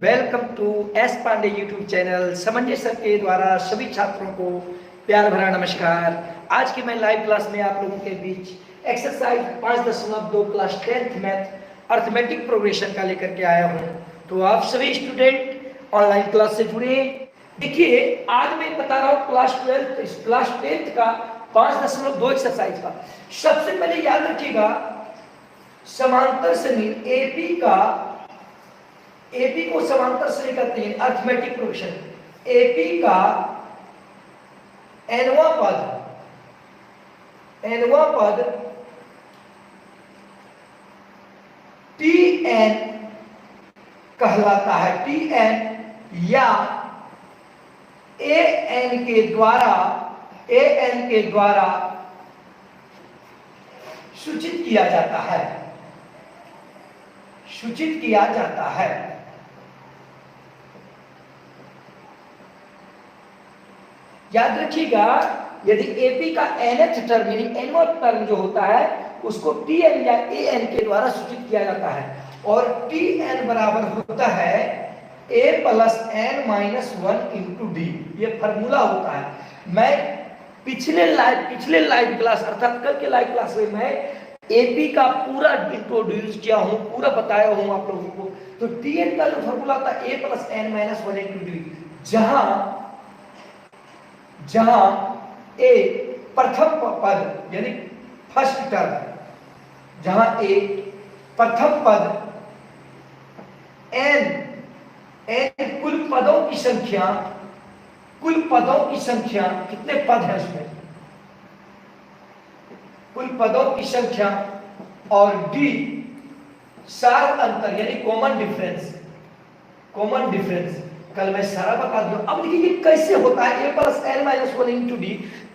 Welcome to S Pandey YouTube channel. Samanjay sir के द्वारा सभी छात्रों को प्यार भरा नमस्कार। आज की मैं लाइव क्लास में आप लोगों के बीच exercise 5.2 class 10th math arithmetic progression का लेकर के आया हूँ। तो आप सभी स्टूडेंट ऑनलाइन क्लास से जुड़े। देखिए, आज मैं बता रहा हूँ क्लास 10th का 5.2 एक्सरसाइज का। सबसे पहले याद रखिएगा, समांतर श्रेणी एपी को समांतर श्रेणी कहते हैं, अर्थमेटिक प्रोग्रेशन। एपी का nवां पद tn कहलाता है। tn या an के द्वारा सूचित किया जाता है। याद रखिएगा, यदि एपी का nth टर्म यानी nवां टर्म जो होता है उसको tn या an के द्वारा सूचित किया जाता है, और tn बराबर होता है a plus n minus 1 into d. ये फॉर्मूला होता है। मैं पिछले लाइव क्लास अर्थात कल के लाइव क्लास में मैं एपी का पूरा इंट्रोड्यूस किया हूं, पूरा बताया हूं आप लोगों को। तो tn का जो फॉर्मूला होता है a plus n minus 1 into D, जहां ए प्रथम पद यानी फर्स्ट टर्म, जहां ए प्रथम पद, n कुल पदों की संख्या कितने पद है उसमें, कुल पदों की संख्या, और डी सार अंतर यानी कॉमन डिफरेंस। कल मैं सारा बता दूं। अब देखिए ये कैसे होता है, a plus n minus 1 into D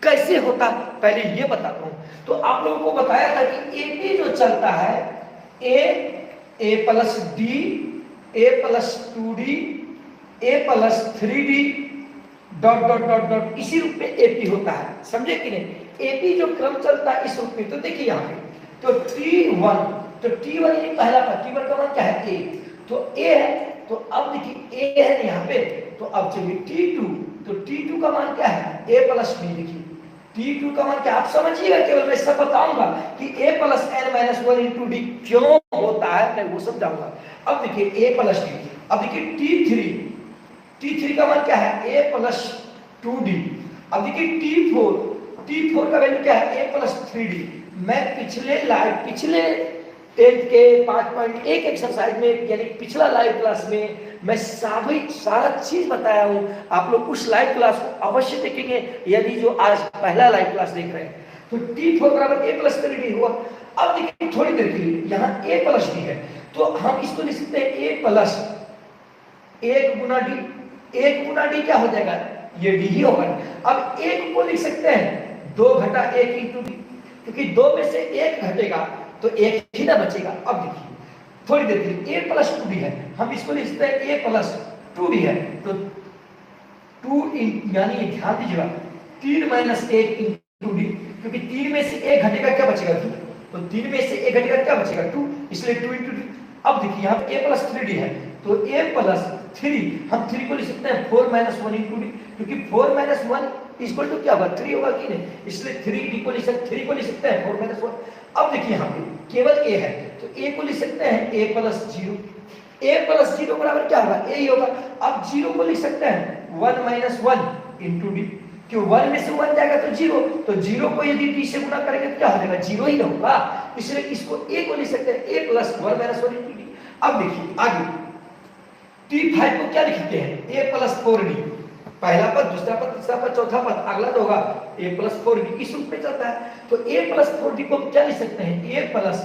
कैसे होता है, पहले ये बताता हूं। तो आप लोगों को बताया था कि एपी जो चलता है a plus D, a plus 2d, a plus 3d dot dot dot dot, इसी रूप में एपी होता है। समझे कि नहीं? एपी जो क्रम चलता है इस रूप में। तो देखिए यहाँ पे तो t1 यानी पहला पद, t1 का मान क्या है a, तो a है। तो अब देखिए a है यहाँ पे, तो अब चलिए t2, तो t2 का मान क्या है a प्लस b। देखिए t2 का मान क्या, आप समझिएगा, केवल मैं सब बताऊंगा कि a plus n minus 1 into D क्यों होता है, मैं वो समझाऊंगा। अब देखिए a प्लस डी, अब देखिए t3 का मान क्या है a प्लस 2d। अब देखिए t4 का वैल्यू क्या है a प्लस 3d। मैं पिछले 10th के 5.1 एक्सरसाइज में यानी पिछला लाइव क्लास में मैं सारा चीज बताया हूं। आप लोग उस लाइव क्लास को अवश्य देखेंगे यदि जो आज पहला लाइव क्लास देख रहे हैं। तो t4 बराबर a प्लस 3d हुआ। अब देखिए थोड़ी देर के लिए यहाँ a प्लस d है, तो हम इसको लिख सकते हैं a प्लस 1 गुना डी क्या हो जाएगा, ये डी ही होगा। अब 1 को लिख सकते हैं 2 घटा 1 इंटू डी, क्योंकि 2 में से 1 घटेगा तो 1 ही ना बचेगा। अब देखिए थोड़ी देर के लिए a प्लस 2d है, हम इसको लिख सकते हैं a प्लस 2d है। तो 2 यानी ध्यान दीजिएगा 3 माइनस 1 इंटू डी, क्योंकि 3 में से 1 घटेगा क्या बचेगा 2, तो 3 में से 1 घटेगा क्या बचेगा 2, इसलिए 2 इंटू डी। अब देखिए यहाँ पे a प्लस 3d है, तो a प्लस 3, हम 3 को लिख सकते हैं 4 माइनस 1 इंटू डी, क्योंकि 4 माइनस 1 इक्वल टू क्या होगा 3 होगा कि नहीं, इसलिए 3 को लिख सकते हैं 4 माइनस 1। अब देखिए यहाँ पे केवल a है, तो a को लिख सकते हैं a प्लस 0। a प्लस 0 बराबर क्या होगा a ही होगा। अब 0 को लिख सकते हैं 1 माइनस 1 इंटू डी, क्यों 1 में से 1 जाएगा तो 0, तो 0 को यदि d से गुना करेंगे तो क्या हो जाएगा 0 ही ना होगा, इसलिए इसको a को लिख सकते हैं a plus 1 minus 1 into D. अब देखिए आगे t5 को क्या लिखते हैं a प्लस 4d, पहला पद, दूसरा पद, तीसरा पद, चौथा पद, अगला तो होगा a प्लस 4d, इस रूप में चलता है। तो a प्लस 4d को क्या लिख सकते हैं a plus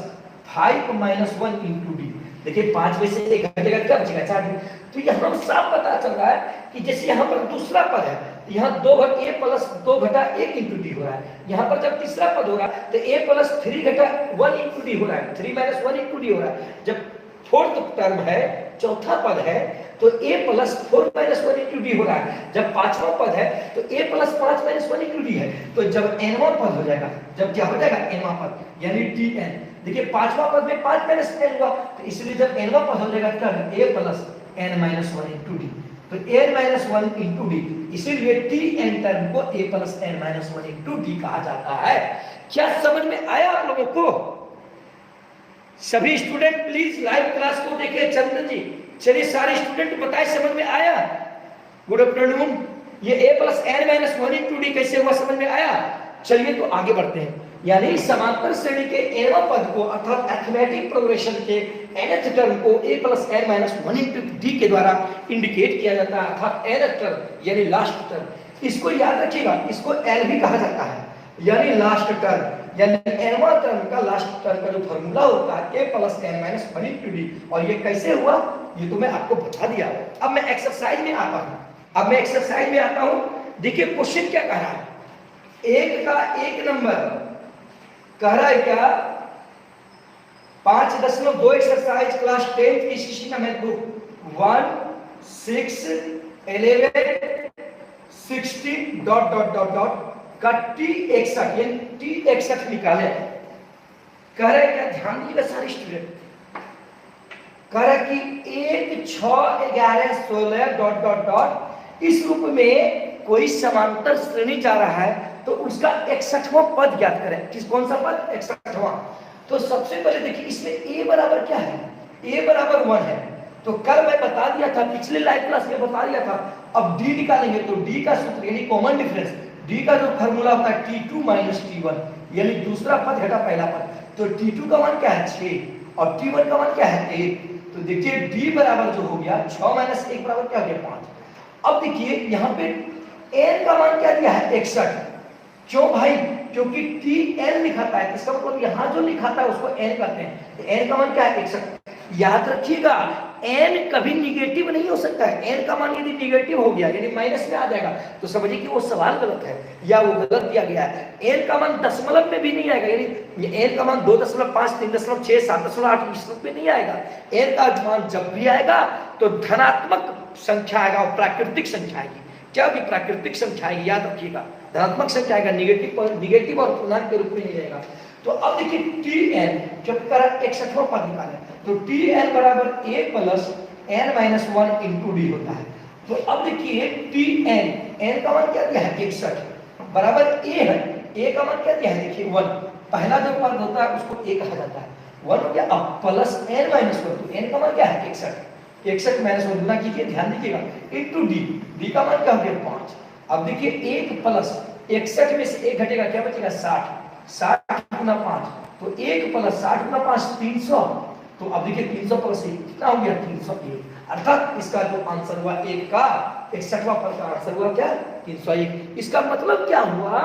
5 minus 1 into D. देखिए 5 में से 1 घटेगा क्या बचेगा 4d। तो यहाँ हम साफ पता चल रहा है कि जैसे यहाँ पर दूसरा पद है, यहाँ a प्लस 2 घटा 1 इंटू डी हो रहा है। यहाँ पर जब तीसरा पद होगा तो a प्लस 3 घटा 1 इंटू डी हो रहा है, 3 माइनस 1 इंटू डी हो रहा है। जब फोर्थ टर्म है, चौथा पद है, तो a plus 4 minus 1 into D हो रहा है। जब पांचवा पद है तो a plus 5 minus 1 into D है। तो जब nवां पद हो जाएगा, जब क्या हो जाएगा nवां पद यानी tn, देखिए पांचवा पद में 5 माइनस n हुआ, तो इसलिए जब nवां पद हो जाएगा क्या a plus n minus one into d. तो n minus one into D, इसीलिए tn टर्म को a plus n minus one into D कहा जाता है। क्या समझ में आया आप लोगों को? सभी स्टूडेंट प्लीज लाइव क्लास को देखिए। चंदन जी, चलिए सारे स्टूडेंट बताए समझ में आया? Good afternoon. ये a plus n minus one into D कैसे हुआ, समझ में आया? चलिए तो आगे बढ़ते हैं। यानी समांतर श्रेणी के nवां पद को अर्थात अरिथमेटिक प्रोग्रेशन के nth टर्म को a plus n minus one into D के द्वारा इंडिकेट किया जाता है, अर्थात nth टर्म यानी लास्ट टर्म। इसको याद रखिएगा, इसको l भी कहा जाता है, यानी लास्ट टर्म, यानी nवां टर्म का लास्ट टर्म का जो फॉर्मूला होता है a plus n minus one into D. और ये कैसे हुआ ये तो मैं आपको बता दिया। अब मैं एक्सरसाइज में आता हूं। देखिए क्वेश्चन क्या कह रहा है, एक का एक नंबर कह रहा है क्या, 5.2 एक्सरसाइज क्लास 10 की शिक्षी का math book 1, 6, 11, 16 dot dot dot dot का T61 यानी T61 निकाले। कह रहा है क्या, ध्यान दीजिएगा सारे स्टूडेंट, कह रहा है कि 1, 6, 11, 16 डॉट डॉट डॉट इस रूप में कोई समांतर श्रेणी जा रहा है, तो उसका 61वां पद ज्ञात करें। किस कौन सा पद? 61वां। तो सबसे पहले देखिए इसमें a बराबर क्या है, a बराबर 1 है। तो कल मैं बता दिया था, पिछले लाइव क्लास में बता दिया था। अब d निकालेंगे तो d का सूत्र यानी कॉमन डिफरेंस, d का जो फार्मूला होता है t2 माइनस t1, यानी दूसरा पद घटा पहला पद। तो t2 का मान क्या है 6 और t1 का मान क्या है 1। तो देखिए d बराबर जो हो गया 6 माइनस 1 बराबर क्या हो गया 5। अब देखिए यहाँ पे n का मान क्या दिया है 61। क्यों भाई? क्योंकि Tn लिखाता है, इसका मतलब यहां जो लिखाता है उसको n कहते हैं। तो n का मान क्या है 61। याद रखिएगा n कभी निगेटिव नहीं हो सकता है। n का मान यदि निगेटिव हो गया यानी माइनस में आ जाएगा तो समझिए कि वो सवाल गलत है या वो गलत दिया गया है। n का मान दशमलव में भी नहीं आएगा, यानी n का मान 2.5, 3.6, 7.8 इस रूप में नहीं आएगा। n का मान जब भी आएगा तो धनात्मक संख्या आएगा और प्राकृतिक संख्या आएगी। क्या होगी? प्राकृतिक संख्या आएगी, याद रखिएगा। धनात्मक संख्या आएगा, निगेटिव और पूर्णांक के रूप में नहीं रहेगा। तो अब देखिए Tn जब करा 61वां पद निकाले तो Tn बराबर a plus n minus 1 into D होता है। तो अब देखिए Tn, n का मान क्या दिया है 61 बराबर a है, a का मान क्या दिया है देखिए 1। पहला जो पद होता है उसको a कहा जाता है, 1 हो गया। अब प्लस n माइनस 1, तो n का मान क्या है 61 माइनस 1 गुना कीजिए, ध्यान दीजिएगा, इंटू डी, डी का मान क्या हो गया 5। अब देखिए 1 प्लस 61 में से 1 घटेगा, क्या बचेगा 60 गुना 5, तो 1 प्लस 60 गुना 5 300। तो अब देखिए 300 प्लस 1 कितना हो गया 301, अर्थात इसका जो आंसर हुआ 1 का 61वां पद का आंसर हुआ क्या 301। इसका मतलब क्या हुआ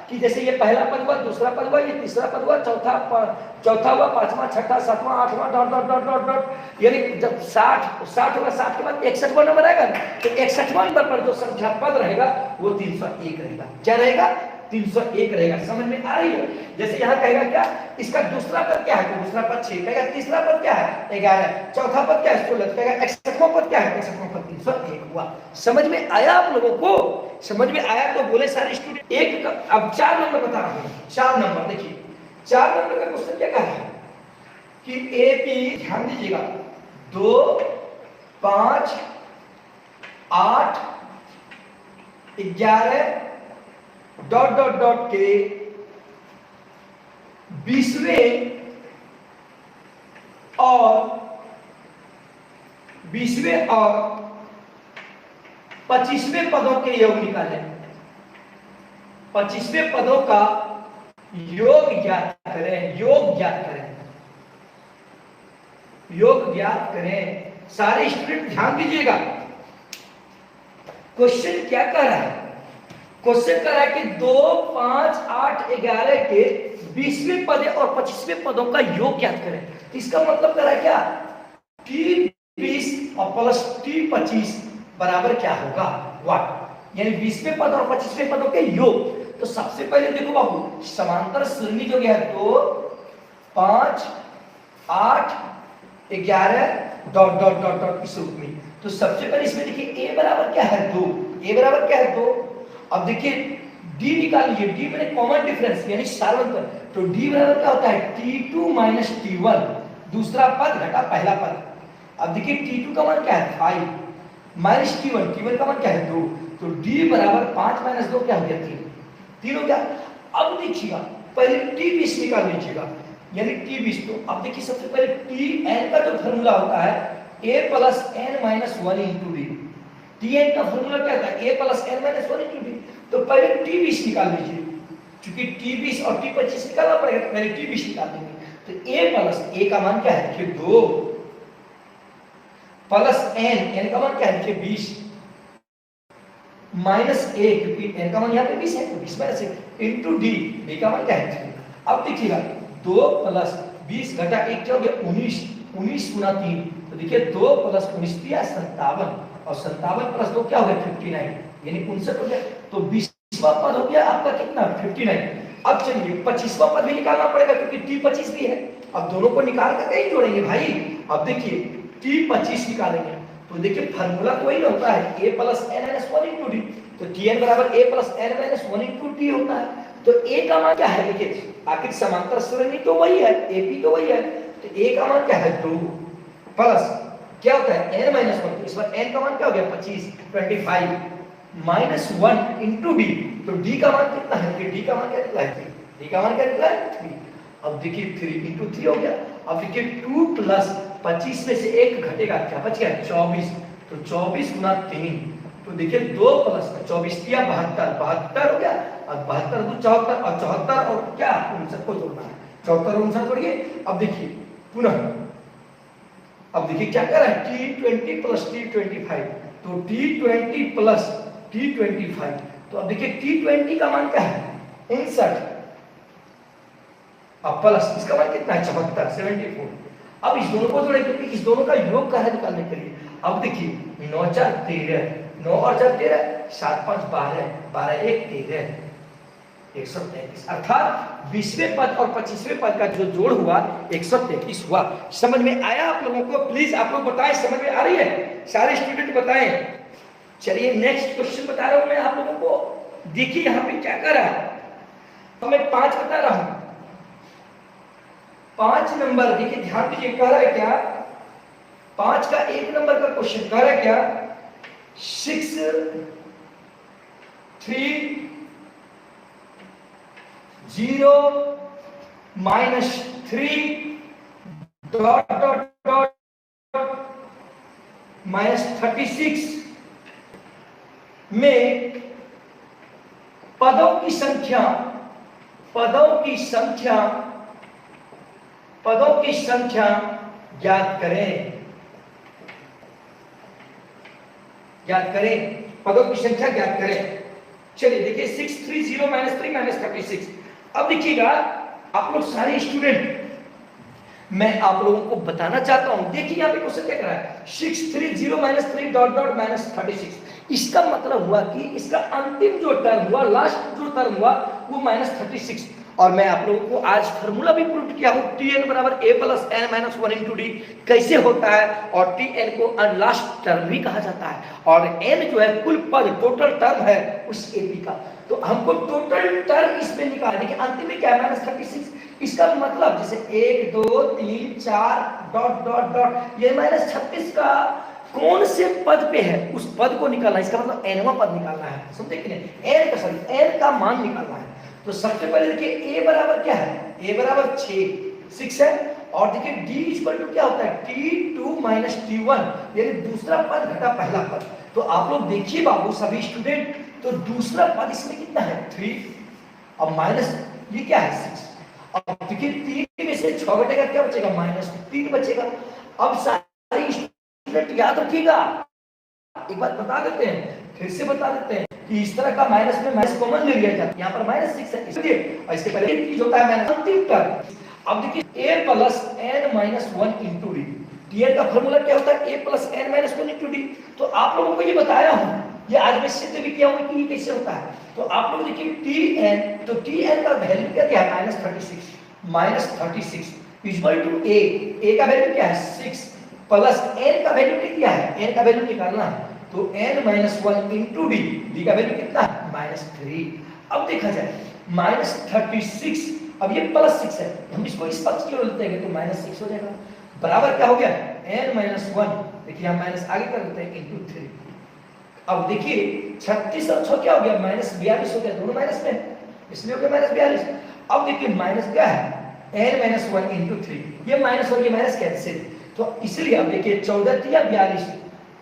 कि जैसे ये पहला पद हुआ, दूसरा पद हुआ, ये तीसरा पद हुआ, चौथा हुआ, पांचवा, छठा, सातवां, आठवां dot dot dot dot dot, यानी जब 60 होगा 60 के बाद 61वां नंबर आएगा तो 61वां नंबर पर जो संख्या पद रहेगा वो 301 रहेगा। क्या रहेगा? 301 रहेगा। समझ में आ रही है? जैसे यहाँ कहेगा क्या, इसका दूसरा पद क्या है, तो दूसरा पद 6 कहेगा, तीसरा पद क्या है 11, चौथा पद क्या है 16, कहेगा 61वां पद क्या है 61वां पद 301 हुआ। समझ में आया आप लोगों को? समझ में आया तो बोले सारे स्टूडेंट। एक अब 4 नंबर बता रहा हूं, 4 नंबर देखिए, 4 नंबर का क्वेश्चन क्या कहा है कि AP, ध्यान दीजिएगा, 2, 5, 8, 11 डॉट डॉट डॉट के 20वें और 25वें पदों के योग निकाले। 25वें पदों का योग ज्ञात करें, योग ज्ञात करें, योग ज्ञात करें। सारे स्टूडेंट ध्यान दीजिएगा, क्वेश्चन क्या कर रहा है? क्वेश्चन कर रहा है कि 2, 5, 8, 11 के 20वें पद और 25वें पदों का योग ज्ञात करें। इसका मतलब कर रहा है क्या, T20 और प्लस T25 बराबर क्या होगा वाट, यानी 20वें पद और 25वें पदों के योग। तो सबसे पहले देखो बाबू, समांतर श्रेणी जो गया 2, 5, 8, 11 डॉट डॉट डॉट डॉट इस रूप में। तो सबसे पहले इसमें देखिए a बराबर क्या है 2, a बराबर क्या है 2। अब देखिए d निकालिए, d मैंने कॉमन डिफरेंस यानी सार्वंतर, तो d बराबर क्या होता है T2 माइनस T1, दूसरा पद घटा पहला पद। अब देखिए T2 का मान क्या है 5 माइनस T1 का मान क्या है 2, तो D बराबर 5 माइनस 2 क्या हो गया 3 हो गया। अब देखिएगा पहले T20 निकाल लीजिएगा, यानी T20, तो अब देखिए सबसे पहले Tn का जो फॉर्मूला होता है a plus n minus 1 into D. Tn का फॉर्मूला क्या था a plus n minus 1 into d. तो पहले T20 निकाल लीजिए, क्योंकि T20 और T25 निकालना पड़ेगा, तो पहले T20 निकाल देंगे। तो a प्लस a का मान क्या है देखिए 2 प्लस n का मान क्या है देखिए 20 माइनस a, क्योंकि n का मान यहाँ पे 20 है तो 20 माइनस 1 इंटू d का मान क्या है 3। अब देखिएगा 2 प्लस 20 घटा 1 क्या हो गया 19 गुना 3, तो देखिए 2 प्लस 19 दिया 57, और 57 प्लस 2 क्या हो गया 59, यानी 59 हो गया। तो 20वां पद हो गया आपका कितना 59। अब चलिए 25वां पद भी निकालना पड़ेगा, क्योंकि T25 भी है। अब दोनों को निकाल कर कहीं जोड़ेंगे भाई। अब देखिए T25 निकालेंगे, तो देखिए फार्मूला तो वही होता है a plus n minus 1 into d, तो Tn बराबर a plus n minus 1 into D होता है। तो a का मान क्या है देखिए, आखिर समांतर श्रेणी तो वही है, AP तो वही है, तो a का मान क्या है 2 प्लस क्या होता है n माइनस 1, तो इस बार n का मान क्या हो गया 25 माइनस 1 इंटू डी, तो d का मान कितना है कि d का मान क्या निकला है d का मान क्या निकला है 3। अब देखिए 3 इंटू 3 हो गया। अब देखिए 2 प्लस 25 में से 1 घटेगा क्या बच गया 24, तो 24 गुना 3, तो देखिए 2 प्लस 24 दिया 72 हो गया, और 72 2 74, और 74 और क्या 59 को जोड़ना है, 74 और 59 जोड़िए। अब देखिए पुनः अब देखिए क्या कर रहा है T20 प्लस T25, तो T20 प्लस T25, तो अब देखिए T20 का मान क्या है 59, अब प्लस इसका मान कितना है 74 अब इस दोनों को जोड़े, क्योंकि इस दोनों का योग का है निकालने के लिए। अब देखिए 9 4 13, 9 और 4 13, 7 5 12, 12 1 13, 133, अर्थात 20वें पद और 25वें पद का जो जोड़ हुआ 133 हुआ। समझ में आया आप लोगों को? प्लीज आप लोग बताएं, समझ में आ रही है? सारे स्टूडेंट बताएं। चलिए नेक्स्ट क्वेश्चन बता रहा हूं मैं आप लोगों को। देखिए यहां पे क्या कर रहा है, तो मैं 5 बता रहा हूं, 5 नंबर देखिए ध्यान दीजिए, कह रहा है क्या 5 का 1 नंबर का क्वेश्चन कह रहा है क्या 6 3 0 minus 3 dot dot dot minus 36 में पदों की संख्या ज्ञात करें। पदों की संख्या ज्ञात करें। चलिए देखिए 6 3 0 माइनस 3 माइनस 36। अब देखिएगा आप लोग सारे स्टूडेंट, मैं आप लोगों को बताना चाहता हूं, देखिए यहाँ पे क्वेश्चन क्या कर रहा है 6 3 0 माइनस 3 डॉट डॉट माइनस 36। इसका मतलब हुआ कि इसका अंतिम जो टर्म हुआ, लास्ट जो टर्म हुआ वो माइनस 36। और मैं आप लोगों को आज फार्मूला भी प्रूव किया हूं, Tn बराबर a plus n minus 1 into D कैसे होता है, और Tn को लास्ट टर्म भी कहा जाता है, और n जो है कुल पद टोटल टर्म है उस AP का। तो हमको टोटल टर्म इसमें निकालने के अंतिम में क्या है माइनस 36। इसका मतलब जैसे 1 2 3 4 डॉट डॉट डॉट, ये माइनस 36 का कौन से पद पे है उस पद को निकालना है। इसका मतलब nवां पद निकालना है, समझे कि नहीं? n का मान निकालना है। तो सबसे पहले देखिए a बराबर क्या है, a बराबर 6 है, और देखिए d इक्वल टू क्या होता है T2 माइनस T1, यानी दूसरा पद घटा पहला पद। तो आप लोग देखिए बाबू सभी स्टूडेंट, तो दूसरा पद इसमें कितना है 3, और माइनस ये क्या है 6। अब देखिए 3 में से 6 घटेगा क्या बचेगा माइनस 3 बचेगा। अब सारे स्टूडेंट याद रखिएगा, एक बात बता देते हैं, फिर से बता देते हैं कि इस तरह का माइनस में माइनस कॉमन ले लिया जाता है। यहाँ पर माइनस 6 है इसलिए, और इसके पहले एक चीज होता है माइनस अंतिम टर्म। अब देखिए a plus n minus 1 into D, Tn का फॉर्मूला क्या होता है a plus n minus 1 into d. तो आप लोगों को ये बताया हूं, ये आज मैं सिद्ध भी किया हूं कि ये कैसे होता है। तो आप लोग देखिए Tn, तो Tn का वैल्यू क्या दिया है माइनस 36 इक्वल टू a का वैल्यू क्या है 6 प्लस n का वैल्यू कितना है, n का वैल्यू निकालना है, तो n minus 1 into D, D का वैल्यू कितना है माइनस 3। अब देखा जाए माइनस 36, अब ये प्लस 6 है, हम इसको इस पक्ष की ओर लेते हैं तो माइनस 6 हो जाएगा, बराबर क्या हो गया n माइनस 1, देखिए हम माइनस आगे कर देते हैं इंटू 3। अब देखिए 36 और 6 क्या हो गया, माइनस 42 हो गया, दोनों माइनस में, इसलिए हो गया माइनस 42। अब देखिए माइनस क्या है, n माइनस 1 इंटू 3, ये माइनस और ये माइनस कैंसिल, तो इसलिए अब देखिए 14 या 42,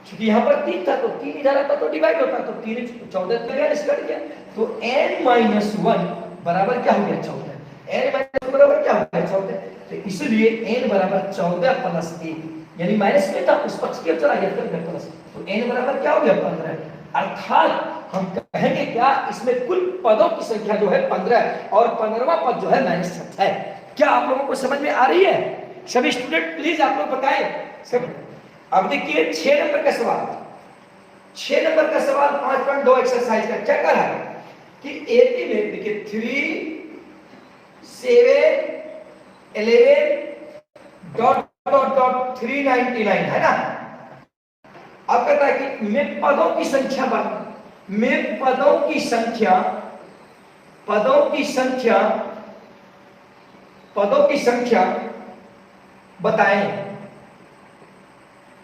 क्योंकि यहाँ पर 3 था तो 3 इधर आता तो डिवाइड होता, तो 3 14 में 42 कट गया, तो n माइनस 1 बराबर क्या हो गया 14, n माइनस 1 बराबर क्या हो गया 14, तो इसलिए n बराबर 14 प्लस 1, यानी माइनस में था उस पक्ष की ओर चला गया फिर प्लस, तो n बराबर क्या हो गया 15, अर्थात हम कहेंगे क्या, इसमें कुल पदों की संख्या जो है 15 और 15वां पद जो है -7 है। क्या आप लोगों को समझ में आ रही है? सभी स्टूडेंट प्लीज आप लोग बताएं सब। अब देखिए 6 नंबर का सवाल, 6 नंबर का सवाल 5.2 एक्सरसाइज का क्या कर रहा है कि 80 में देखिए 3 7 11 डॉट डॉट डॉट 399 है ना। अब कहता है कि में पदों की संख्या में पदों की संख्या बताएं।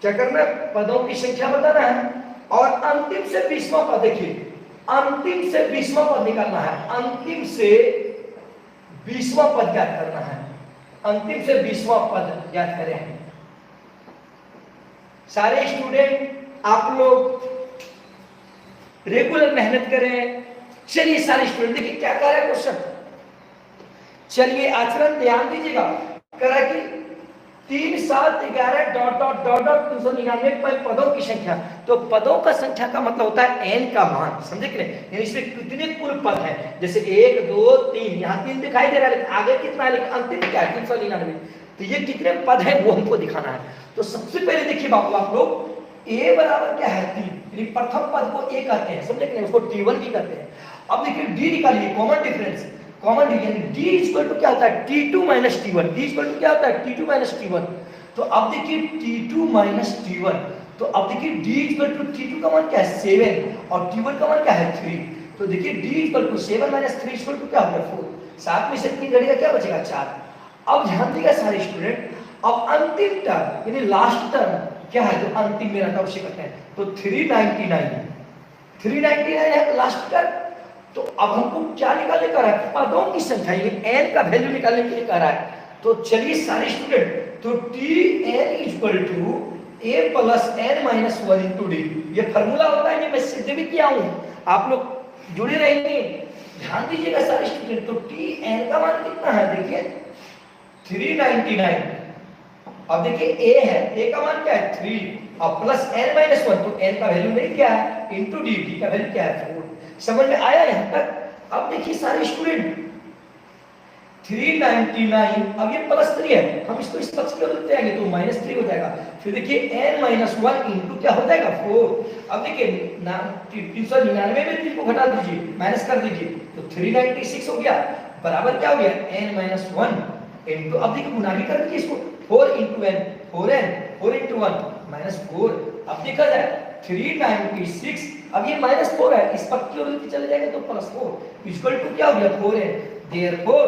क्या करना है, पदों की संख्या बताना है और अंतिम से 20वां पद, देखिए अंतिम से 20वां पद निकालना है, अंतिम से 20वां पद ज्ञात करना है, अंतिम से 20वां पद ज्ञात करें। सारे स्टूडेंट आप लोग रेगुलर मेहनत करें। चलिए सारे स्टूडेंट देखिए क्या कह रहा है क्वेश्चन, चलिए आचरण ध्यान दीजिएगा। कह रहा है कि 3 7 11 डॉट डॉट डॉट डॉट 399 पदों की संख्या, तो पदों का संख्या का मतलब होता है n का मान, समझे कि नहीं, यानी इसमें कितने कुल पद हैं, जैसे 1 2 3, यहाँ 3 दिखाई दे रहा है लेकिन आगे कितना है, लेकिन अंतिम क्या है 399, तो ये कितने पद है वो हमको दिखाना है। तो सबसे पहले देखिए बाबू आप लोग a बराबर क्या है 3, यानी प्रथम पद को a कहते हैं, समझे कि नहीं, उसको t1 भी कहते हैं। अब देखिए d निकालिए, कॉमन डिफरेंस, कॉमन यानी d इक्वल टू क्या होता है t2 minus t1, d equal to क्या होता है t2 माइनस t1, तो अब देखिए t2 माइनस t1, तो अब देखिए d इक्वल टू t2 का मान क्या है 7 और t1 का मान क्या है 3, तो देखिए d equal to 7 minus 3 equal to क्या हो गया 4, 7 में से 3 घटेगा क्या बचेगा 4। अब ध्यान देगा सारे स्टूडेंट, अब अंतिम टर्म यानी लास्ट टर्म क्या है जो अंतिम में रहता है उसे कहते हैं, तो 399 है लास्ट टर्म। तो अब हमको क्या निकालने का है, पदों की संख्या यानी n का वैल्यू निकालने के लिए कह रहा है। तो चलिए सारे स्टूडेंट, तो tn equal to a plus n minus 1 into d, ये फॉर्मूला होता है, ये मैं सिद्ध भी किया हूं, आप लोग जुड़े रहेंगे, ध्यान दीजिएगा सारे स्टूडेंट। तो tn का मान कितना है, देखिए 399, अब देखिए a है, a का मान क्या है 3 और प्लस n माइनस 1, तो n का वैल्यू नहीं क्या है इंटू डी, डी का वैल्यू क्या है 4। समझ में आया यहां तक? अब देखिए सारे स्टूडेंट 399, अब ये प्लस 3 है, हम इसको इस पक्ष की ओर लेते आएंगे तो माइनस 3 हो जाएगा, फिर देखिए n माइनस 1 इंटू क्या हो जाएगा 4। अब देखिए 399 में 3 को घटा दीजिए, माइनस कर दीजिए, तो 396 हो गया, बराबर क्या हो गया n माइनस 1 इंटू, अब देखिए गुना भी कर दीजिए इसको, 4 इंटू n, 4 इंटू 1 माइनस 4, अब देखा जाए 396, अब ये माइनस 4 है, इस पक्ष की ओर चले जाएंगे तो प्लस 4 इक्वल टू क्या हो गया 4n, therefore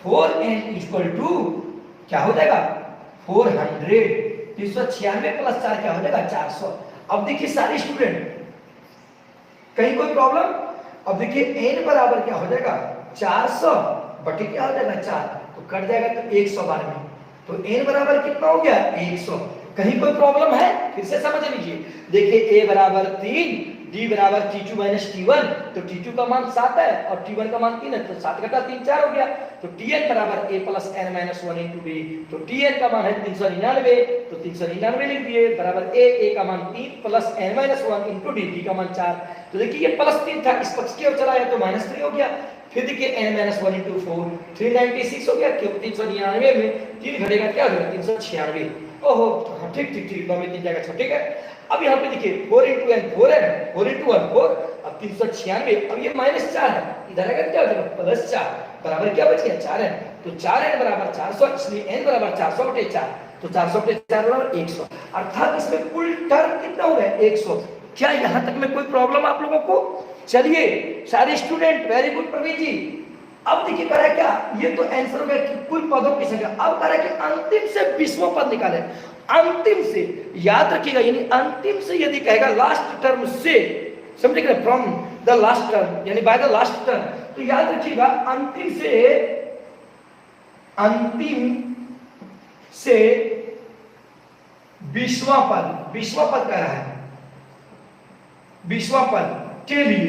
4n equal to क्या हो जाएगा 400, 396 प्लस 4 क्या हो जाएगा 400। अब देखिए सारे स्टूडेंट कहीं कोई प्रॉब्लम, अब देखिए n बराबर क्या हो जाएगा 400 बटे क्या हो जाएगा 4, तो कट जाएगा तो 100 बार में, तो n बराबर कितना हो गया 100। कहीं कोई प्रॉब्लम है, फिर से समझ लीजिए, देखिए a बराबर 3, d बराबर t2 माइनस t1, तो t2 का मान 7 है और t1 का मान 3 है, तो 7 घटा 3 4 हो गया, तो tn बराबर a plus n minus 1 into d, तो tn का मान है 399, तो 399 लिख दिए बराबर a का मान 3 plus n minus 1 into d का मान 4, तो देखिए ये प्लस 3 था, इस पक्ष की ओर चला गया तो माइनस 3 हो गया, फिर देखिए n माइनस 1 इंटू 4 396 हो गया, क्योंकि 399 में 3 घटेगा क्या हो जाएगा 396, ओहो ठीक ठीक ठीक, 9 में 3 जाएगा, ठीक है। अब यहाँ पे देखिए 4 इंटू n 4 है, 4 इंटू 1 4, अब 396, अब ये माइनस 4 है, इधर आएगा क्या हो जाएगा प्लस 4, बराबर क्या बच गया 4 है, तो 4n बराबर 400, इसलिए n बराबर 400 बटे 4, तो 400 बटे 4 बराबर 100, अर्थात इसमें कुल टर्म कितना हो गया 100। क्या यहाँ तक में कोई प्रॉब्लम आप लोगों को? चलिए सारे स्टूडेंट, वेरी गुड प्रवीण जी। अब देखिए कह रहा है क्या, ये तो आंसर हो गया कि कुल पदों की संख्या, अब कह रहा है कि अंतिम से 20वां पद निकाले, अंतिम से, याद रखिएगा, यानी अंतिम से यदि कहेगा लास्ट टर्म से, समझिएगा, फ्रॉम द लास्ट टर्म यानी बाय द लास्ट टर्म, तो याद रखिएगा अंतिम से 20वां पद कह रहा है, 20वां पद के लिए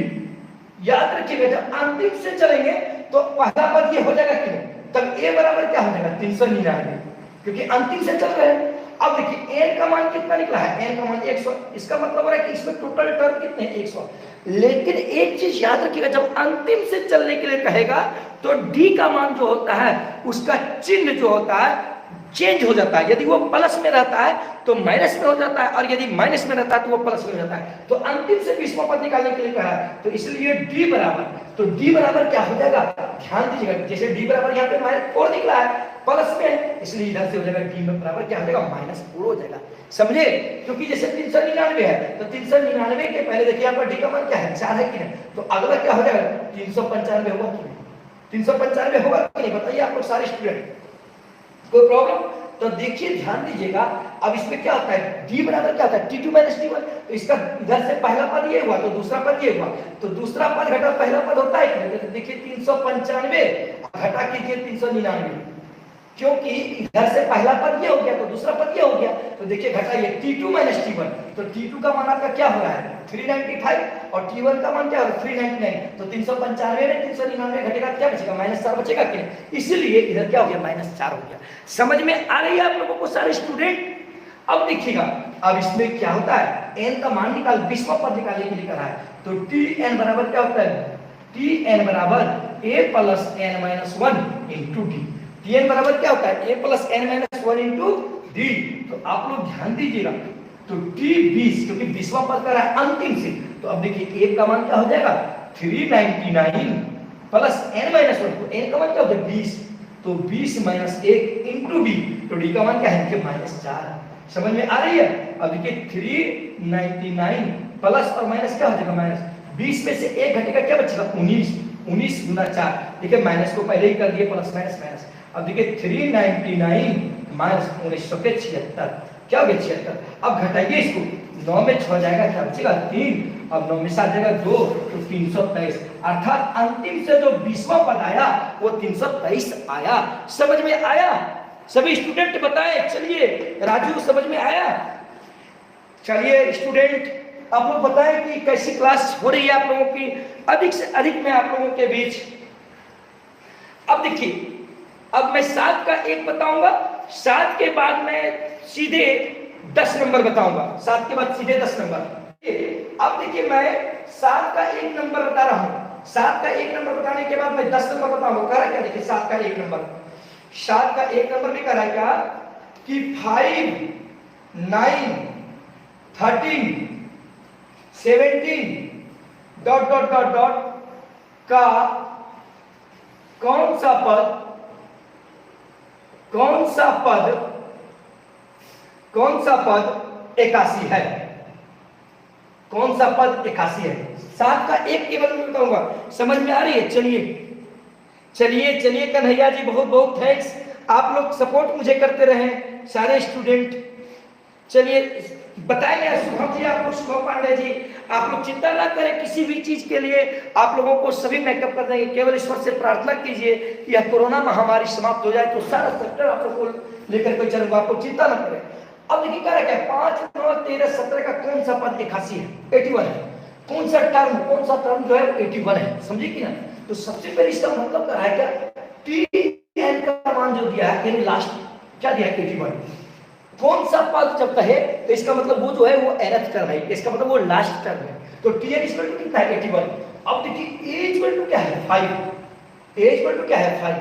याद रखिएगा जब अंतिम से चलेंगे तो पहला पद ये हो जाएगा कि तब ए बराबर क्या हो जाएगा 399, क्योंकि अंतिम से चल रहे हैं। अब देखिए एन का मान कितना निकला है, एन का मान 100, इसका मतलब हो रहा है कि इसमें टोटल टर्म कितने हैं 100। लेकिन एक चीज याद रखिएगा, जब अंतिम से चलने के लिए कहेगा तो डी का मान जो होता है उसका चिन्ह जो होता है चेंज हो जाता है। यदि वो प्लस में रहता है तो माइनस में हो जाता है, और यदि माइनस में रहता है तो वो प्लस में हो जाता है। तो अंतिम से 20वां पद निकालने के लिए कहा है, तो इसलिए डी बराबर, तो डी बराबर क्या हो जाएगा, ध्यान दीजिएगा, जैसे डी बराबर यहाँ पे -4 निकला है प्लस में, इसलिए इधर से हो जाएगा डी में बराबर क्या हो जाएगा -4 हो जाएगा, समझे। क्योंकि जैसे 399 है तो 399 के पहले देखिए यहाँ पर डी का मान क्या है 4 है कि नहीं, तो अगला क्या हो जाएगा 395 होगा कि नहीं, 395 होगा कि नहीं, बताइए आप लोग सारे स्टूडेंट, कोई प्रॉब्लम। तो देखिए ध्यान दीजिएगा, अब इसमें क्या होता है d बराबर क्या होता है t2 - t1, तो इसका इधर से पहला पद ये हुआ तो दूसरा पद ये हुआ, तो दूसरा पद घटा पहला पद होता है कि तो देखिए 395 घटा कीजिए 399, क्योंकि इधर से पहला पद ये हो गया तो दूसरा पद ये हो गया, तो देखिए घटाइए t2 - t1, तो t2 का मान आपका क्या हो रहा है 395 और t1 का मान क्या हो रहा है 399, तो 395 में 399 घटेगा क्या बचेगा -4 बचेगा कि नहीं, इसीलिए इधर क्या हो गया -4 हो गया। समझ में आ रही है आप लोगों को सारे स्टूडेंट। अब देखिएगा, अब इसमें क्या होता है n का मान निकाल 20वां पद निकालने के लिए कहा है, तो tn बराबर क्या होता है, tn बराबर a + n - 1 × d, tn बराबर क्या होता है a + n - 1 × d। तो आप लोग ध्यान दीजिएगा, तो t 20 क्योंकि 20वां पद कर रहा है अंतिम से, तो अब देखिए a का मान क्या हो जाएगा 399 + n - 1, तो n का मान क्या होता है 20, तो 20 - 1 × d, तो d का मान क्या है -4। समझ में आ रही है। अब देखिए 399 प्लस और माइनस क्या हो जाएगा -20 में से 1 घटेगा क्या बचेगा 19 गुना 4, देखिए माइनस को पहले ही कर दिए प्लस माइनस। अब देखिए 399 माइनस 1976 क्या हो गया 76। अब घटाइए इसको, 9 में 6 जाएगा क्या बचेगा 3, अब 9 में 7 जाएगा 2, तो 323, अर्थात अंतिम से जो 20वां पद आया वो 323 आया। समझ में आया सभी स्टूडेंट बताएं। चलिए राजू समझ में आया। चलिए स्टूडेंट आप लोग बताएं कि कैसी क्लास हो रही है आप लोगों की, अधिक से अधिक मैं आप लोगों के बीच। अब देखिए, अब मैं 7 का 1 बताऊंगा, 7 के बाद मैं सीधे 10 नंबर बताऊंगा, 7 के बाद सीधे 10 नंबर। अब देखिए मैं 7 का 1 नंबर बता रहा हूं, 7 का 1 नंबर बताने के बाद मैं 10 नंबर बताऊंगा। कह रहा क्या, देखिए 7 का 1 नंबर, 7 का 1 नंबर में कह रहा है क्या कि 5, 9, 13, 17 ... का कौन सा पद 81 है, कौन सा पद 81 है। 7 का 1 केवल मैं बताऊंगा, समझ में आ रही है। चलिए कन्हैया जी बहुत बहुत थैंक्स, आप लोग सपोर्ट मुझे करते रहे सारे स्टूडेंट। चलिए बताएंगे शुभम जी, आप लोग शुभम पांडे जी, आप लोग चिंता ना करें किसी भी चीज के लिए, आप लोगों को सभी मेकअप कर देंगे। केवल ईश्वर से प्रार्थना कीजिए कि यह कोरोना महामारी समाप्त हो जाए तो सारा सेक्टर आप लोग को लेकर कोई चलेगा, आपको चिंता ना करें। अब देखिए क्या है 5, 9, 13, 17 का कौन सा पद 81 है, 81 है। कौन सा टर्म जो है 81 है, समझिए कि ना। तो सबसे पहले इसका मतलब क्या है, क्या टी एन का मान जो दिया है यानी लास्ट क्या दिया है 81। कौन सा पद जब कहे तो इसका मतलब वो जो है वो nth टर्म है, इसका मतलब वो लास्ट टर्म है। तो टी एन इक्वल टू कितना है 81। अब देखिए ए इक्वल टू क्या है 5, ए इक्वल टू क्या है 5।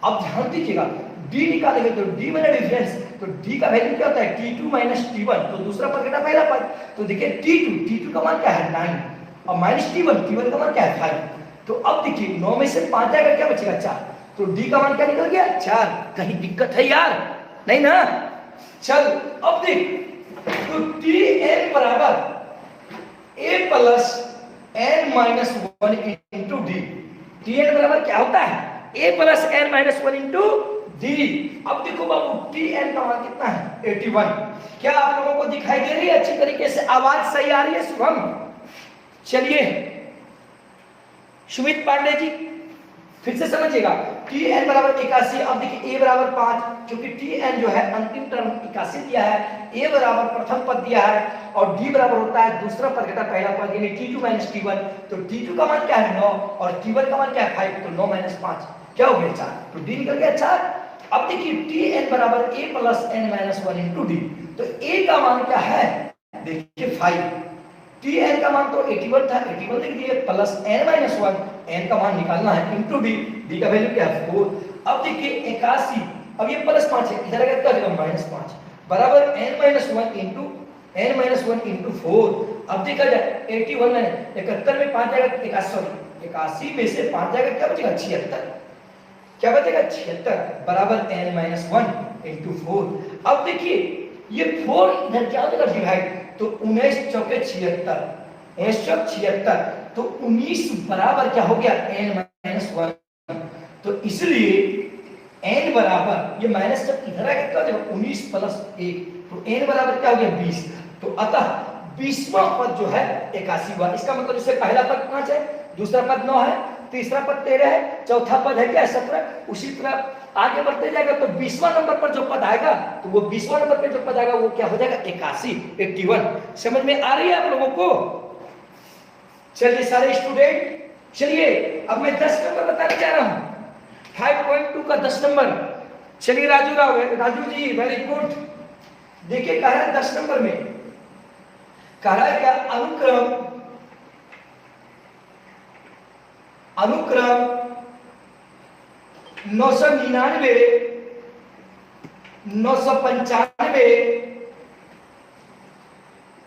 अब ध्यान दीजिएगा डी निकालेंगे तो डी में डिफरेंस, तो डी का वैल्यू क्या होता है t2 - t1, तो दूसरा पद घटा पहला पद, तो देखिए t2 का मान क्या है 9 और -t1 का मान क्या है 5। तो अब देखिए 9 में से 5 जाएगा क्या बचेगा 4, तो डी का मान क्या निकल गया 4। कहीं दिक्कत है यार, नहीं ना। चल अब देख, तो टी एन बराबर a + n - 1 × d। T n बराबर क्या होता है a + n - 1 × डी। अब देखो बाबू टी एन का मान कितना है 81। क्या आप लोगों को दिखाई दे रही है अच्छी तरीके से, आवाज सही आ रही है शुभम? चलिए सुमित पांडे जी फिर से समझिएगा, टी एन बराबर 81। अब देखिए ए बराबर 5, क्योंकि टी एन जो है अंतिम टर्म 81 दिया है, ए बराबर प्रथम पद दिया है और डी बराबर होता है दूसरा पद घटा पहला पद, यानी टी2 माइनस टी1। तो टी2 का मान क्या है 9 और टी1 का मान क्या है 5, तो 9 माइनस 5 क्या हो गया 4, तो डी निकल गया 4। अब देखिए टी एन बराबर a plus n minus 1 into d, तो ए का मान क्या है देखिए 5, टी एन का मान तो 81 था, 81 लिख दिए, प्लस एन माइनस 1, एन का मान निकालना है इंटू डी, डी का वैल्यू क्या है 4। अब देखिए 81, अब ये प्लस 5 है, इधर आएगा क्या माइनस 5 बराबर एन माइनस 1 इंटू 4। अब देखा जाए 81 में 71 में 5 जाएगा 81 में से 5 जाएगा क्या बचेगा 76, क्या बचेगा 76 बराबर एन माइनस 1 इंटू 4। अब देखिए ये 4 इधर क्या हो जाएगा डिवाइड, तो 19 चौके 76, 19 चौक 76, तो 19 बराबर क्या हो गया n माइनस 1। तो इसलिए n बराबर ये माइनस जब इधर आएगा क्या हो जाएगा 19 प्लस 1, तो n बराबर क्या हो गया 20। तो अतः 20वां पद जो है 81 हुआ। इसका मतलब इससे पहला पद 5 है, दूसरा पद 9 है, तीसरा पद 13 है, चौथा पद है क्या 17। उसी तरह आगे बढ़ते जाएगा तो 20वां नंबर पर जो पद आएगा, तो वो 20वां नंबर पर जो पद आएगा वो क्या हो जाएगा 81। समझ में आ रही है आप लोगों को? चलिए सारे स्टूडेंट, चलिए अब मैं 10 नंबर बताने जा रहा हूं, 5.2 का 10 नंबर। चलिए राजू जी वेरी गुड। देखिए कह रहा है 10 नंबर में कह रहा है क्या, अनुक्रम 999, 995,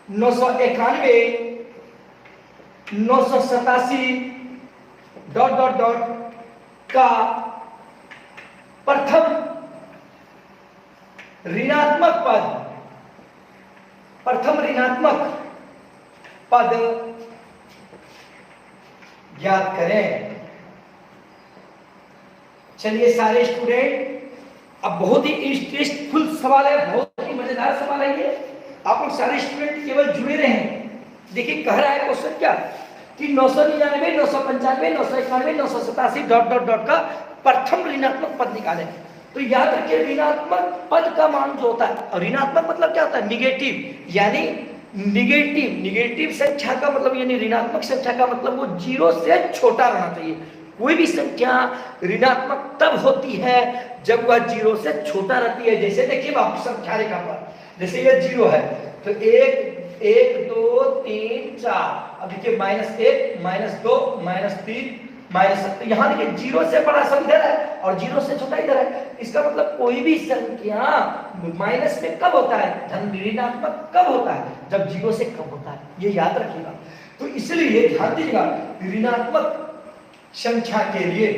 991, 987 डॉट डॉट डॉट का प्रथम ऋणात्मक पद ज्ञात करें। चलिए सारे स्टूडेंट, अब बहुत ही इंटरेस्टफुल सवाल है, बहुत ही मजेदार सवाल है ये, आप लोग सारे स्टूडेंट केवल जुड़े रहें। देखिए कह रहा है क्वेश्चन क्या कि 999, 995, 991, 987 डॉट डॉट डॉट का प्रथम ऋणात्मक पद निकाले। तो याद रखिए ऋणात्मक पद का मान जो होता है, ऋणात्मक मतलब क्या होता है निगेटिव, यानी निगेटिव संख्या का मतलब यानी ऋणात्मक संख्या का मतलब वो 0 से छोटा रहना चाहिए। कोई भी संख्या ऋणात्मक तब होती है जब वह 0 से छोटा रहती है। जैसे देखिए आप संख्या रेखा पर, जैसे ये 0 है तो 1 1 2 3 4, अब देखिए -1 -2 -3 -7, यहाँ देखिए 0 से बड़ा सब इधर है और 0 से छोटा इधर है। इसका मतलब कोई भी संख्या माइनस में कब होता है, धन ऋणात्मक कब होता है, जब 0 से कम होता है, ये याद रखिएगा। तो इसलिए ध्यान दीजिएगा ऋणात्मक संख्या के लिए,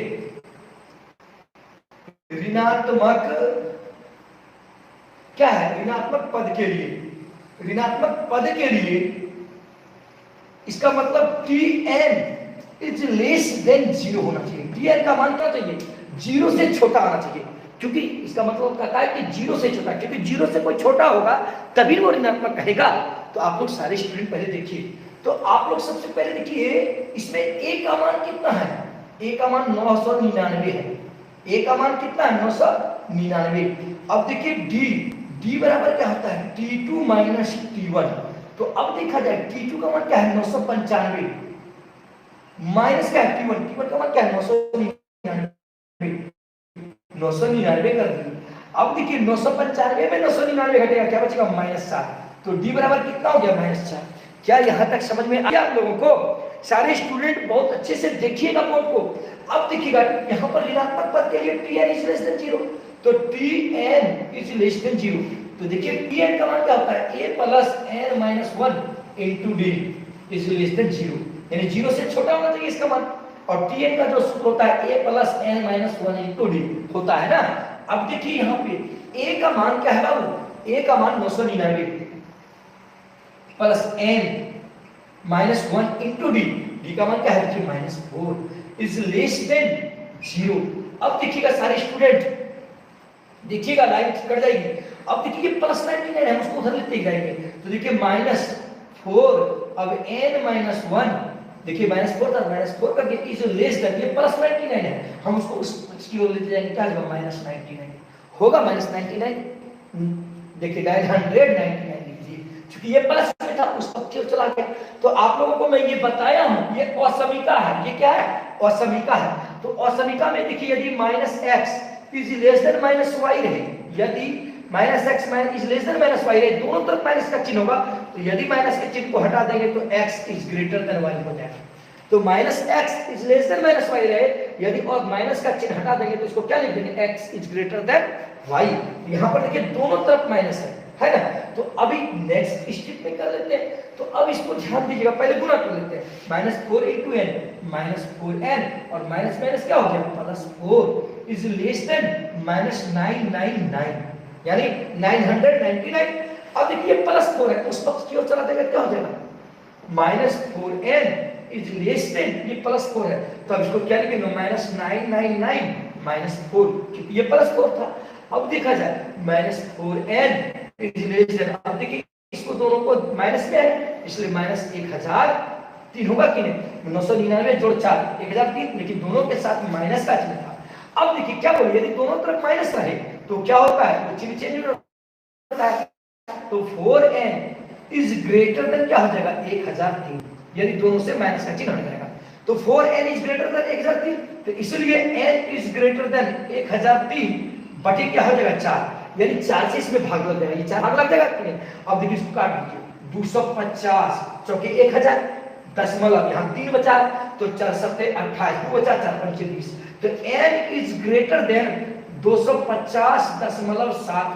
ऋणात्मक क्या है, ऋणात्मक पद के लिए, ऋणात्मक पद के लिए इसका मतलब Tn इज लेस देन 0 होना चाहिए। Tn का मान क्या चाहिए 0 से छोटा आना चाहिए, क्योंकि इसका मतलब कहता है कि 0 से छोटा, क्योंकि 0 से कोई छोटा होगा तभी वो ऋणात्मक कहेगा। तो आप लोग सारे स्टूडेंट पहले देखिए, तो आप लोग सबसे पहले देखिए इसमें a का मान कितना है, a का मान 999 है, a का मान कितना है 999। अब देखिए d बराबर क्या होता है t2 माइनस t1। तो अब देखा जाए t2 का मान क्या है 995 माइनस क्या है t1 का मान क्या है 999 कर दिए। अब देखिए 995 में 999 घटेगा क्या बचेगा -7, तो d बराबर कितना हो गया -4। क्या यहां तक समझ में आया आप लोगों को? सारे स्टूडेंट बहुत अच्छे से देखिएगा बोर्ड को। अब देखिएगा यहाँ पर ऋणात्मक पद के लिए Tn इज लेस देन 0, तो Tn इज लेस देन 0। तो देखिए Tn का मान क्या होता है a plus n minus 1 into D is less than 0, यानी 0 से छोटा होना चाहिए इसका मान। और Tn का जो सूत्र होता है a plus n minus 1 into D होता है ना। अब देखिए यहाँ पे a का मान क्या है बाबू, a का मान 999 plus n minus 1 into D, D का मान क्या है देखिए -4 इज लेस देन 0। अब देखिएगा सारे स्टूडेंट देखिएगा लाइन कट जाएगी। अब देखिए प्लस 99 है, उसको उधर लेते जाएंगे तो देखिए -4, अब n-1, देखिए -4 था, -4 करके इज लेस कर दिए +99 है, हम उसको उसकी ओर लेते जाएंगे, क्या होगा -99 होगा -99। देखिए 999 लीजिए, क्योंकि ये प्लस में था उस तक की चला गया। तो आप लोगों को मैं ये बताया हूं, ये असमीका है, ये क्या है असमीका है। तो असमीका में देखिए यदि -x is less than -y रहे, यदि -x is less than -y रहे, दोनों तरफ माइनस का चिन्ह होगा, तो यदि माइनस के चिन्ह को हटा देंगे तो x is greater than y हो जाएगा। तो -x is less than -y रहे, यदि और माइनस का चिन्ह हटा देंगे तो इसको क्या लिख देंगे x is greater than y। यहां पर देखिए दोनों तरफ माइनस है ना। तो अभी नेक्स्ट स्टेप में कर लेते हैं। तो अब इसको ध्यान दीजिएगा, पहले गुणा कर लेते हैं, -4 × n -4n और माइनस माइनस क्या हो गया +4 इज लेस देन -999 यानी 999। अब देखिए +4 है, उस पक्ष की ओर चला जाएगा, क्या हो जाएगा -4n इज लेस देन, ये +4 है तो अब इसको क्या लिखेंगे -999 -4, क्योंकि ये +4 था। अब देखा जाए -4n इज लेस देन, अब देखिए इसको दोनों को माइनस में है इसलिए -1003 होगा कि नहीं, 999 जोड़ 4 1003, लेकिन दोनों के साथ माइनस का चिन्ह था। अब देखिए क्या बोलिए, यदि दोनों तरफ माइनस रहे तो क्या होता है, वो चिन्ह चेंज होता है। तो 4n इज ग्रेटर देन क्या हो जाएगा 1003, यदि दोनों से माइनस का चिन्ह हट जाएगा। तो 4n इज ग्रेटर देन 1003, तो इसलिए n इज ग्रेटर देन 1003 बटे क्या हो जाएगा 4, यानी 4 से इसमें भाग लग जाएगा, ये 4 भाग लग जाएगा कि नहीं। अब देखिए इसको काट दीजिए, 250 चौके 1000 दशमलव यहाँ 3 बचा तो 4 7 28 2 बचा 4 5 20, तो n इज ग्रेटर देन 250.75।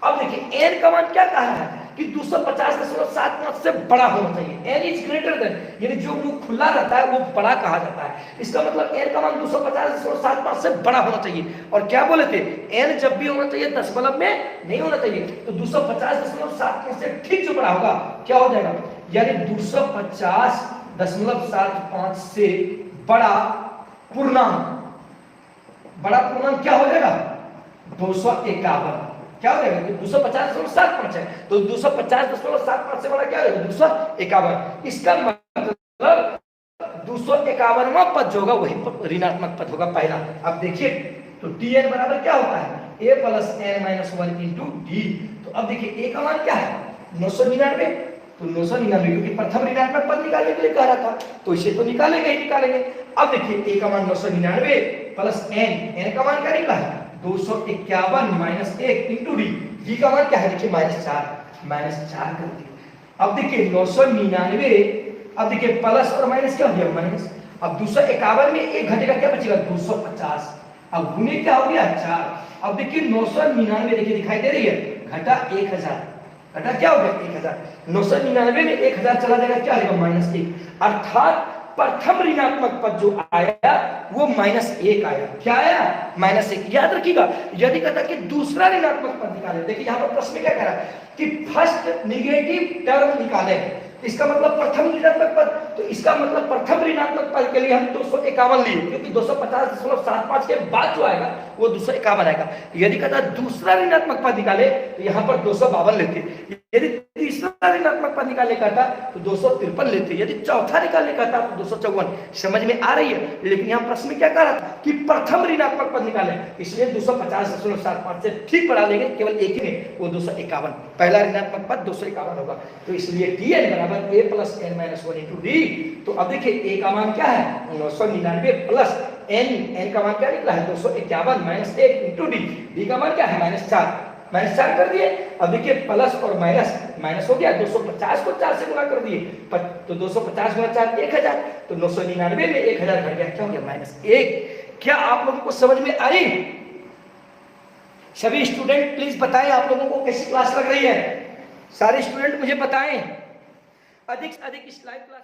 अब देखिए n का मान क्या कहा है कि 250.75 से बड़ा होना चाहिए, n इज ग्रेटर देन, यानी जो मुंह खुला रहता है वो बड़ा कहा जाता है। इसका मतलब n का मान 250.75 से बड़ा होना चाहिए। और क्या बोले थे, n जब भी होना चाहिए दशमलव में नहीं होना चाहिए, तो 250.75 से ठीक जो बड़ा होगा क्या हो जाएगा, यानी 250.75 से बड़ा पूर्णांक, बड़ा पूर्णांक क्या हो जाएगा 251, क्या हो जाएगा 250.75 है, तो 250.75 से बड़ा क्या होगा 251। इसका मतलब 251वां पद जो होगा वही ऋणात्मक पद होगा पहला। अब देखिए तो dn बराबर क्या होता है a + n-1 × d। तो अब देखिए a का मान क्या है 999, तो 999 क्योंकि प्रथम ऋणात्मक पद निकालने के लिए कह रहा था तो इसे तो निकालेंगे ही निकालेंगे। अब देखिए a का मान 999 + n का मान क्या निकला है 251 - 1 × d का मान क्या है देखिए -4 कर दिए। अब देखिए 999, अब देखिए प्लस और माइनस क्या हो गया माइनस, अब 251 में 1 घटेगा क्या बचेगा 250, अब गुणे क्या हो गया 4। अब देखिए 999 देखिए दिखाई दे रही है घटा 1000, घटा क्या हो गया 1000, 999 में 1000 चला जाएगा क्या आएगा -1, अर्थात प्रथम ऋणात्मक पद जो आया वो -1 आया। क्या आया -1। याद रखिएगा यदि कहता कि दूसरा ऋणात्मक पद निकाले, देखिए यहाँ पर प्रश्न में क्या कह रहा है कि फर्स्ट नेगेटिव टर्म निकाले, इसका मतलब प्रथम ऋणात्मक पद, तो इसका मतलब प्रथम ऋणात्मक पद के लिए हम 251 लिए क्योंकि 250.75 के बाद जो आएगा वो 251 आएगा। यदि कहता दूसरा ऋणात्मक पद निकाले तो यहाँ पर 252 लेते, यदि तीसरा ऋणात्मक पद निकालने का था तो 253 लेते, यदि चौथा निकालने का था तो 254। समझ में आ रही है, लेकिन यहाँ प्रश्न में क्या कह रहा था कि प्रथम ऋणात्मक पद निकाले, इसलिए 250.75 से ठीक बढ़ा लेंगे, केवल एक ही में वो 251, पहला ऋणात्मक पद 251 होगा। तो इसलिए dn बराबर a + n-1 × d। तो अब देखिए a का मान क्या है 999 प्लस n का मान क्या निकला है 251 - 1 × d का मान क्या है -4 कर दिए। अब देखिए प्लस और माइनस हो गया, 250 को 4 से गुणा कर दिए तो 250 × 4 1000, तो 999 में 1000 घट गया, क्या हो गया -1। क्या आप लोगों को समझ में आई? सभी स्टूडेंट प्लीज बताएं आप लोगों को कैसी क्लास लग रही है, सारे स्टूडेंट मुझे बताएं। अधिक से अधिक इस लाइव क्लास